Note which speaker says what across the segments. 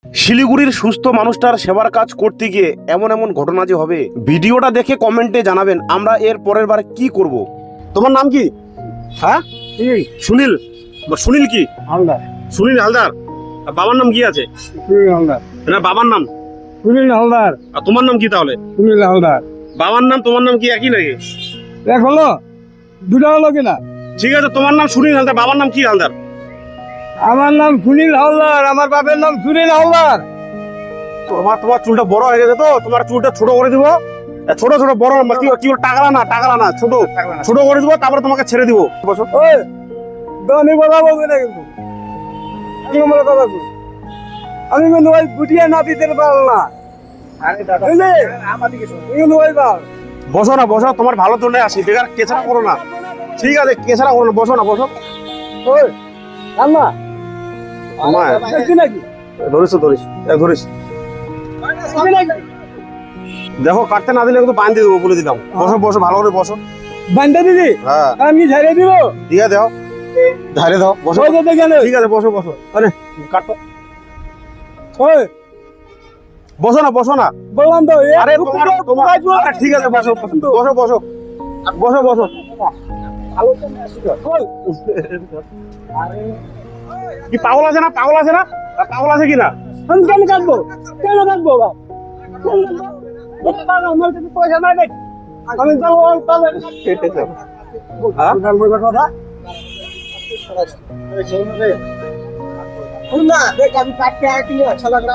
Speaker 1: শিলিগুড়ির সুস্থ মানুষটার সেবার কাজ করতে গিয়ে এমন এমন ঘটনা যে হবে, ভিডিওটা দেখে কমেন্টে জানাবেন আমরা এর পরের বার কি করব। তোমার নাম কি? হ্যাঁ, সুনীল। সুনীল কি?
Speaker 2: হালদার।
Speaker 1: সুনীল হালদার। আর বাবার নাম কি আছে?
Speaker 2: সুনীল হালদার।
Speaker 1: না, বাবার নাম
Speaker 2: সুনীল হালদার।
Speaker 1: আর তোমার নাম কি তাহলে?
Speaker 2: সুনীল হালদার।
Speaker 1: বাবার নাম তোমার নাম কি একই লাগে?
Speaker 2: এক হলো, দুটা হলো কিনা?
Speaker 1: ঠিক আছে, তোমার নাম সুনীল হালদার, বাবার নাম কি হালদার?
Speaker 2: আমার নাম সুনীল হালদার, আমার বাপের নাম সুনীল হালদার।
Speaker 1: তোমার চুলটা বড় হয়ে গেছে তো, তোমার চুলটা ছোট করে দিব। ছোট ছোট বড় কি কি টাকলা না ছোট ছোট করে দিব, তারপরে তোমাকে ছেড়ে দিব। বসো।
Speaker 2: ওই দামি কথা বলবি না কিন্তু, আমি আমার কথা বল। আমি কিন্তু ওই গুটিয়ে নাপিতের পাল না। বুঝলি? তুই কিন্তু ওই পাল।
Speaker 1: বসো না, বসো, তোমার ভালোর জন্য আসি, বেকার কেছাড়া করো না। ঠিক আছে, কেছাড়া করো না, বসো না, বসো।
Speaker 2: ওই আম্মা
Speaker 1: আমার
Speaker 2: দেখছি নাকি?
Speaker 1: ধরিস ধরিস ধরিস।
Speaker 2: দেখছি নাকি?
Speaker 1: দেখো, কাটতে না দিলে কিন্তু বাঁধ দিয়ে দেবো, বলে দিলাম। বসো বসো, ভালো করে বসো।
Speaker 2: বান্ধা দিদি,
Speaker 1: হ্যাঁ,
Speaker 2: আমি ঝাড়ে দিব।
Speaker 1: দিয়ে দাও, ধারে দাও, বসো।
Speaker 2: ওই যেতে গেলে
Speaker 1: ঠিক আছে, বসো বসো। আরে কাটো।
Speaker 2: ওই
Speaker 1: বসো না, বসো না।
Speaker 2: বললাম তো এ
Speaker 1: আরে
Speaker 2: কুকুর
Speaker 1: তোমার
Speaker 2: কাজু।
Speaker 1: আরে ঠিক আছে, বসো বসো বসো বসো বসো।
Speaker 2: ওই
Speaker 1: কি পাগল আছে না? পাগল আছে না? পাগল আছে কি না?
Speaker 2: আমি কেন কাটবো? কেন কাটবো বাবা? কেন কাটবো? আমার কাছে পয়সা নাই নাকি? আমি যাবো তাহলে
Speaker 1: হ্যাঁ?
Speaker 2: কথা না দেখ, আমি কাটতে আইছি, আচ্ছা লাগ না।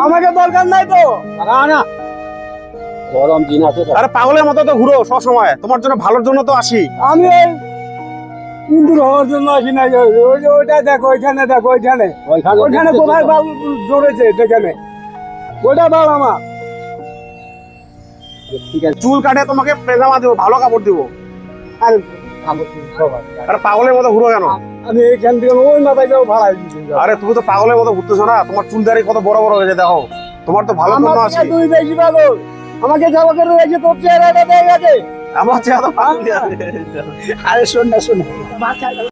Speaker 2: আমাকে দরকার নাই তো। না
Speaker 3: গরম দিন আছে তো।
Speaker 1: আরে পাগলের মতো তো ঘুরো সব সময়, তোমার জন্য ভালোর জন্য তো আসি।
Speaker 2: আমি এই হিন্দু হওয়ার জন্য আসি না। ওই যে ওইটা দেখো, ওইখানে দেখো, ওইখানে ওইখানে কোথায় বাল জড়েছে সেখানে, ওইটা বাল আমার।
Speaker 3: ঠিক আছে,
Speaker 1: চুল কাটে তোমাকে পেজামা দেবো, ভালো কাপড় দিব।
Speaker 2: আর
Speaker 1: আরে পাগলের মতো ঘুরো কেন?
Speaker 2: আমি এখান থেকে ওই মাথায় যাবো ভাড়াই দিচ্ছি।
Speaker 1: আরে তুমি তো পাগলের মতো ঘুরতেছো না, তোমার চুল দাড়ি কত বড় বড় হয়েছে দেখো। তোমার তো ভালো জন্য
Speaker 2: আমার
Speaker 1: আসি।
Speaker 2: থেকে তুই বেশি পাগল, আমাকে যাবো করে রেখে তোর চেহারাটা দেখে গেছে।
Speaker 1: আমার চেহারা তো পাগল।
Speaker 2: আরে শোন না, শোন না।